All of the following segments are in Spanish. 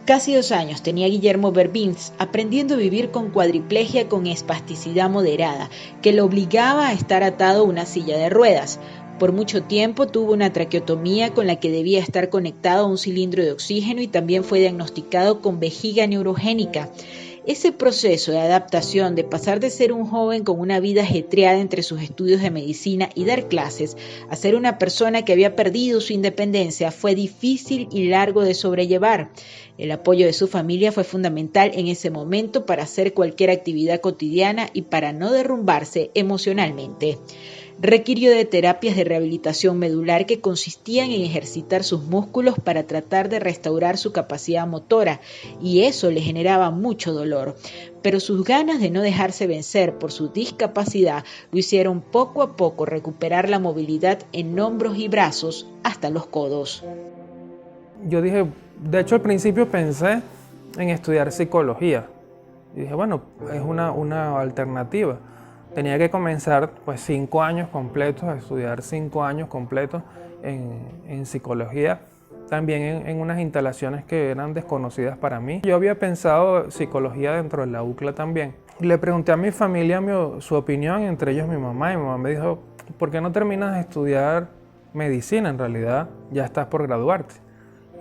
Casi 2 años tenía Guillermo Vervins aprendiendo a vivir con cuadriplegia con espasticidad moderada, que lo obligaba a estar atado a una silla de ruedas. Por mucho tiempo tuvo una traqueotomía con la que debía estar conectado a un cilindro de oxígeno y también fue diagnosticado con vejiga neurogénica. Ese proceso de adaptación, de pasar de ser un joven con una vida ajetreada entre sus estudios de medicina y dar clases, a ser una persona que había perdido su independencia, fue difícil y largo de sobrellevar. El apoyo de su familia fue fundamental en ese momento para hacer cualquier actividad cotidiana y para no derrumbarse emocionalmente. Requirió de terapias de rehabilitación medular que consistían en ejercitar sus músculos para tratar de restaurar su capacidad motora, y eso le generaba mucho dolor. Pero sus ganas de no dejarse vencer por su discapacidad lo hicieron poco a poco recuperar la movilidad en hombros y brazos hasta los codos. Yo dije, de hecho al principio pensé en estudiar psicología. Y dije, bueno, es una alternativa. Tenía que comenzar pues 5 años completos, a estudiar 5 años completos en psicología, también en unas instalaciones que eran desconocidas para mí. Yo había pensado psicología dentro de la UCLA también. Le pregunté a mi familia su opinión, entre ellos mi mamá, y mi mamá me dijo, ¿por qué no terminas de estudiar medicina? En realidad ya estás por graduarte.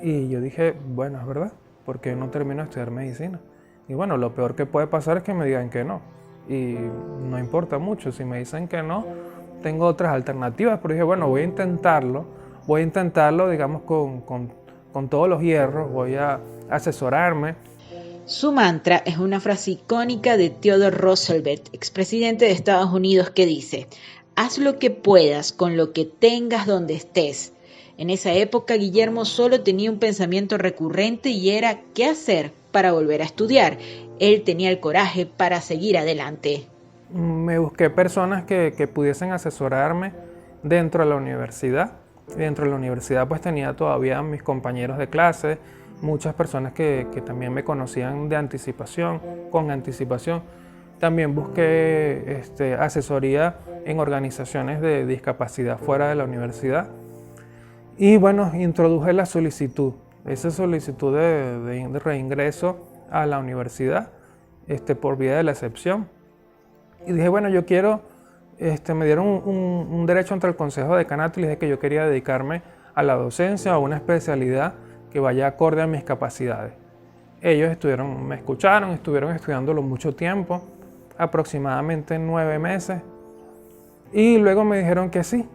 Y yo dije, bueno, es verdad, ¿por qué no termino de estudiar medicina? Y bueno, lo peor que puede pasar es que me digan que no. Y no importa mucho, si me dicen que no, tengo otras alternativas, pero dije, bueno, voy a intentarlo, digamos, con todos los hierros, voy a asesorarme. Su mantra es una frase icónica de Theodore Roosevelt, expresidente de Estados Unidos, que dice, haz lo que puedas con lo que tengas donde estés. En esa época, Guillermo solo tenía un pensamiento recurrente y era ¿qué hacer para volver a estudiar? Él tenía el coraje para seguir adelante. Me busqué personas que pudiesen asesorarme dentro de la universidad. Dentro de la universidad pues tenía todavía mis compañeros de clase, muchas personas que también me conocían de anticipación, con anticipación. También busqué asesoría en organizaciones de discapacidad fuera de la universidad. Y bueno, introduje la solicitud, esa solicitud de reingreso a la universidad por vía de la excepción. Y dije, bueno, yo quiero, me dieron un derecho ante el Consejo de Decanato y les dije que yo quería dedicarme a la docencia o a una especialidad que vaya acorde a mis capacidades. Ellos me escucharon, estuvieron estudiándolo mucho tiempo, aproximadamente 9 meses, y luego me dijeron que sí.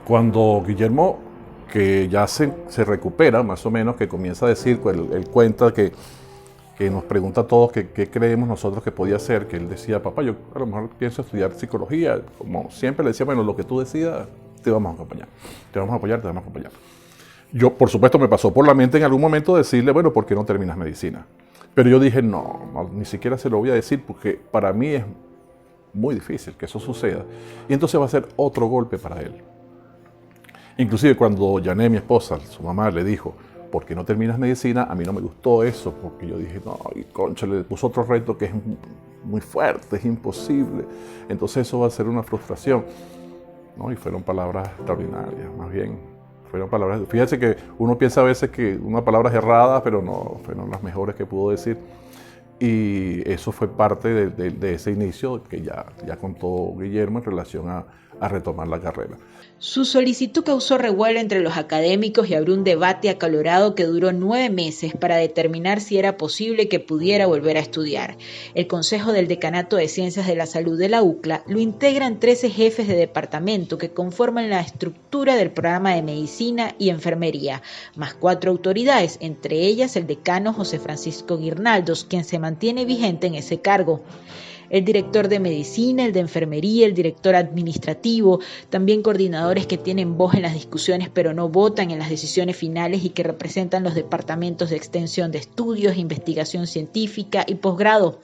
Cuando Guillermo, que ya se recupera más o menos, que comienza a decir, él cuenta que nos pregunta a todos qué creemos nosotros que podía ser, que él decía, papá, yo a lo mejor pienso estudiar psicología, como siempre le decía, bueno, lo que tú decidas, te vamos a acompañar, te vamos a apoyar, te vamos a acompañar. Yo, por supuesto, me pasó por la mente en algún momento decirle, bueno, ¿por qué no terminas medicina? Pero yo dije, no, ni siquiera se lo voy a decir, porque para mí es muy difícil que eso suceda, y entonces va a ser otro golpe para él. Inclusive cuando Janet, mi esposa, su mamá, le dijo, ¿por qué no terminas medicina? A mí no me gustó eso, porque yo dije, no, y concha, le puso otro reto que es muy fuerte, es imposible. Entonces eso va a ser una frustración. ¿No? Y fueron palabras extraordinarias, más bien. Fueron palabras, fíjense que uno piensa a veces que una palabra es errada, pero no, fueron las mejores que pudo decir. Y eso fue parte de ese inicio que ya contó Guillermo en relación a retomar la carrera. Su solicitud causó revuelo entre los académicos y abrió un debate acalorado que duró 9 meses para determinar si era posible que pudiera volver a estudiar. El Consejo del Decanato de Ciencias de la Salud de la UCLA lo integran 13 jefes de departamento que conforman la estructura del programa de medicina y enfermería, más 4 autoridades, entre ellas el decano José Francisco Guirnaldos, quien se mantiene vigente en ese cargo. El director de medicina, el de enfermería, el director administrativo, también coordinadores que tienen voz en las discusiones pero no votan en las decisiones finales y que representan los departamentos de extensión de estudios, investigación científica y posgrado.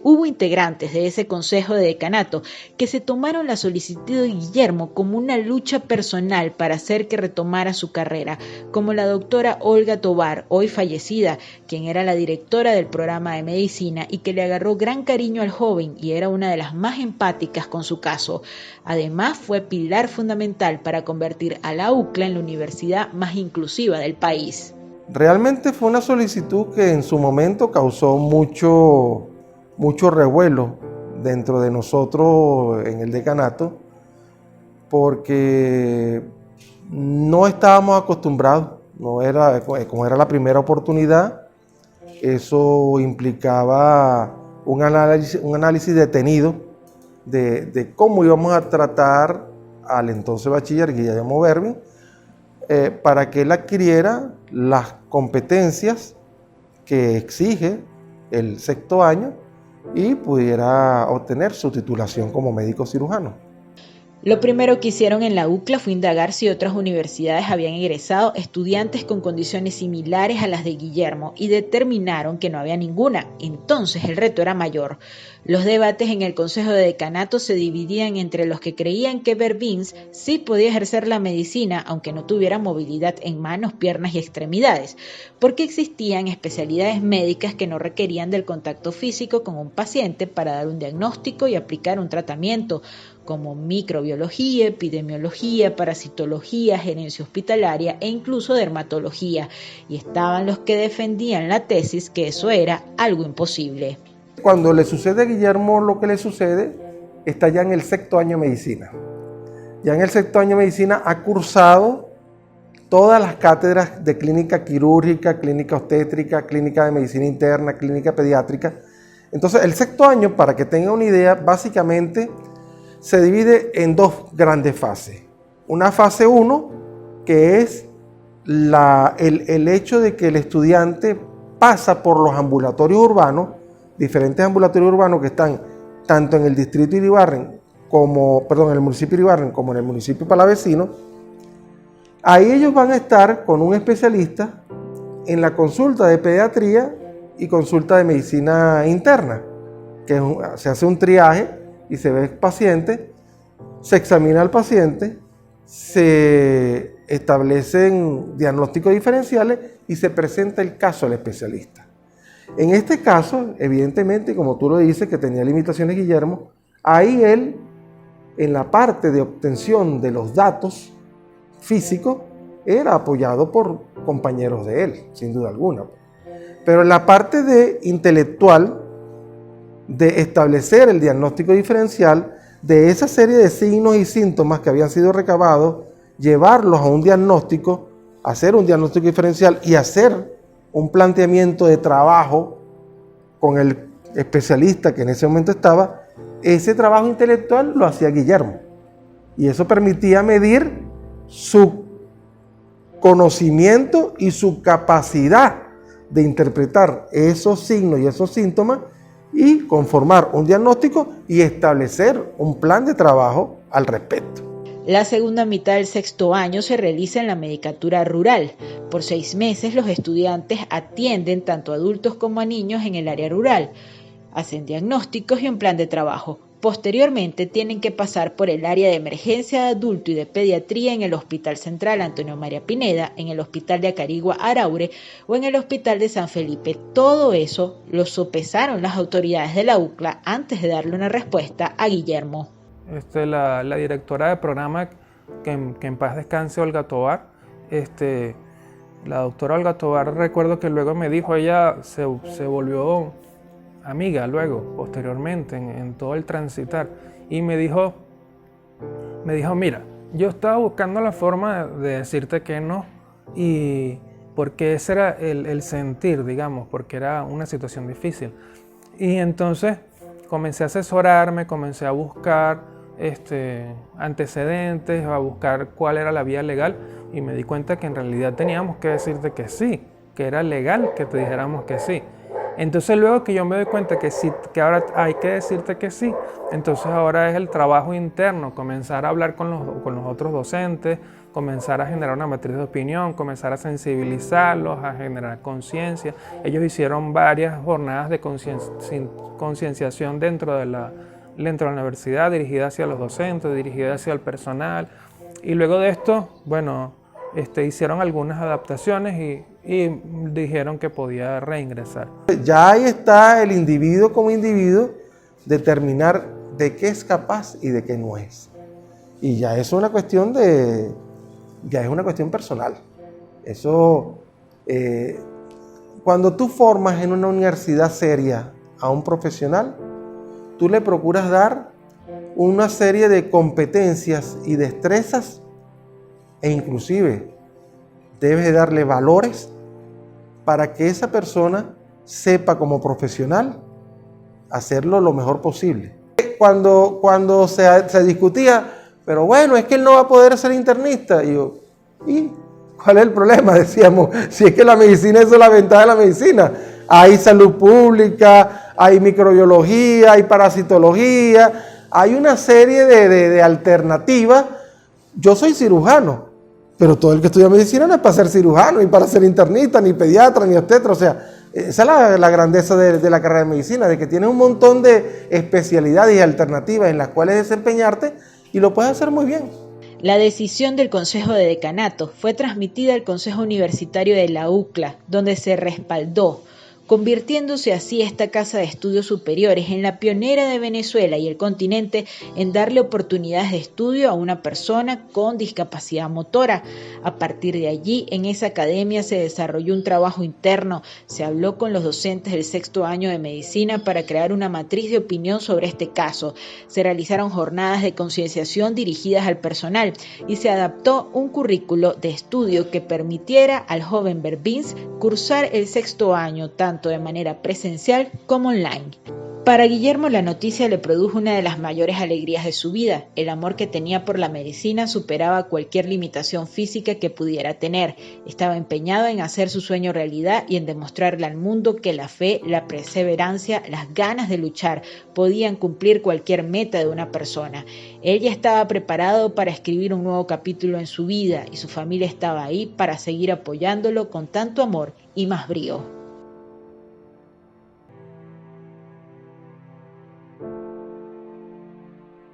Hubo integrantes de ese consejo de decanato que se tomaron la solicitud de Guillermo como una lucha personal para hacer que retomara su carrera, como la doctora Olga Tovar, hoy fallecida, quien era la directora del programa de medicina y que le agarró gran cariño al joven y era una de las más empáticas con su caso. Además, fue pilar fundamental para convertir a la UCLA en la universidad más inclusiva del país. Realmente fue una solicitud que en su momento causó mucho revuelo dentro de nosotros en el decanato, porque no estábamos acostumbrados, como era la primera oportunidad, eso implicaba un análisis detenido de cómo íbamos a tratar al entonces bachiller Guillermo Bervin, para que él adquiriera las competencias que exige el sexto año y pudiera obtener su titulación como médico cirujano. Lo primero que hicieron en la UCLA fue indagar si otras universidades habían egresado estudiantes con condiciones similares a las de Guillermo y determinaron que no había ninguna. Entonces el reto era mayor. Los debates en el Consejo de Decanato se dividían entre los que creían que Bervins sí podía ejercer la medicina aunque no tuviera movilidad en manos, piernas y extremidades, porque existían especialidades médicas que no requerían del contacto físico con un paciente para dar un diagnóstico y aplicar un tratamiento, como microbiología, epidemiología, parasitología, gerencia hospitalaria e incluso dermatología, y estaban los que defendían la tesis que eso era algo imposible. Cuando le sucede a Guillermo lo que le sucede, está ya en el sexto año de medicina. Ya en el sexto año de medicina ha cursado todas las cátedras de clínica quirúrgica, clínica obstétrica, clínica de medicina interna, clínica pediátrica. Entonces el sexto año, para que tenga una idea, básicamente se divide en dos grandes fases. Una fase 1, que es el hecho de que el estudiante pasa por los ambulatorios urbanos, diferentes ambulatorios urbanos que están tanto en el distrito Iribarren en el municipio Iribarren como en el municipio Palavecino. Ahí ellos van a estar con un especialista en la consulta de pediatría y consulta de medicina interna, que se hace un triaje y se ve el paciente, se examina al paciente, se establecen diagnósticos diferenciales y se presenta el caso al especialista. En este caso, evidentemente, como tú lo dices, que tenía limitaciones Guillermo, ahí él, en la parte de obtención de los datos físicos, era apoyado por compañeros de él, sin duda alguna. Pero en la parte de intelectual, de establecer el diagnóstico diferencial de esa serie de signos y síntomas que habían sido recabados, llevarlos a un diagnóstico, hacer un diagnóstico diferencial y hacer un planteamiento de trabajo con el especialista que en ese momento estaba. Ese trabajo intelectual lo hacía Guillermo y eso permitía medir su conocimiento y su capacidad de interpretar esos signos y esos síntomas y conformar un diagnóstico y establecer un plan de trabajo al respecto. La segunda mitad del sexto año se realiza en la medicatura rural. Por 6 meses los estudiantes atienden tanto a adultos como a niños en el área rural. Hacen diagnósticos y un plan de trabajo. Posteriormente tienen que pasar por el área de emergencia de adulto y de pediatría en el Hospital Central Antonio María Pineda, en el Hospital de Acarigua Araure o en el Hospital de San Felipe. Todo eso lo sopesaron las autoridades de la UCLA antes de darle una respuesta a Guillermo. La directora de programa, que en paz descanse, Olga Tovar, la doctora Olga Tovar, recuerdo que luego me dijo, ella se volvió amiga luego, posteriormente, en todo el transitar, y me dijo, mira, yo estaba buscando la forma de decirte que no, y porque ese era el sentir, digamos, porque era una situación difícil. Y entonces comencé a asesorarme, comencé a buscar antecedentes, a buscar cuál era la vía legal, y me di cuenta que en realidad teníamos que decirte que sí, que era legal que te dijéramos que sí. Entonces luego que yo me doy cuenta que sí, que ahora hay que decirte que sí, entonces ahora es el trabajo interno, comenzar a hablar con los otros docentes, comenzar a generar una matriz de opinión, comenzar a sensibilizarlos, a generar conciencia. Ellos hicieron varias jornadas de concienciación dentro de la universidad, dirigidas hacia los docentes, dirigidas hacia el personal, y luego de esto, bueno, hicieron algunas adaptaciones y dijeron que podía reingresar. Ya ahí está el individuo como individuo, determinar de qué es capaz y de qué no es. Y ya es una cuestión personal. Eso Cuando tú formas en una universidad seria a un profesional, tú le procuras dar una serie de competencias y destrezas e inclusive debes de darle valores para que esa persona sepa como profesional hacerlo lo mejor posible. Cuando se discutía, pero bueno, es que él no va a poder ser internista. Y yo, ¿y cuál es el problema? Decíamos, si es que la medicina, eso es la ventaja de la medicina. Hay salud pública, hay microbiología, hay parasitología, hay una serie de alternativas. Yo soy cirujano, pero todo el que estudia medicina no es para ser cirujano, ni para ser internista, ni pediatra, ni obstetra. O sea, esa es la grandeza de la carrera de medicina, de que tienes un montón de especialidades y alternativas en las cuales desempeñarte y lo puedes hacer muy bien. La decisión del Consejo de Decanato fue transmitida al Consejo Universitario de la UCLA, donde se respaldó, convirtiéndose así esta casa de estudios superiores en la pionera de Venezuela y el continente en darle oportunidades de estudio a una persona con discapacidad motora. A partir de allí, en esa academia se desarrolló un trabajo interno, se habló con los docentes del 6º año de medicina para crear una matriz de opinión sobre este caso, se realizaron jornadas de concienciación dirigidas al personal y se adaptó un currículo de estudio que permitiera al joven Berbins cursar el 6º año tanto de manera presencial como online. Para Guillermo la noticia le produjo una de las mayores alegrías de su vida. El amor que tenía por la medicina superaba cualquier limitación física que pudiera tener. Estaba empeñado en hacer su sueño realidad y en demostrarle al mundo que la fe, la perseverancia, las ganas de luchar podían cumplir cualquier meta de una persona. Él ya estaba preparado para escribir un nuevo capítulo en su vida y su familia estaba ahí para seguir apoyándolo con tanto amor y más brío.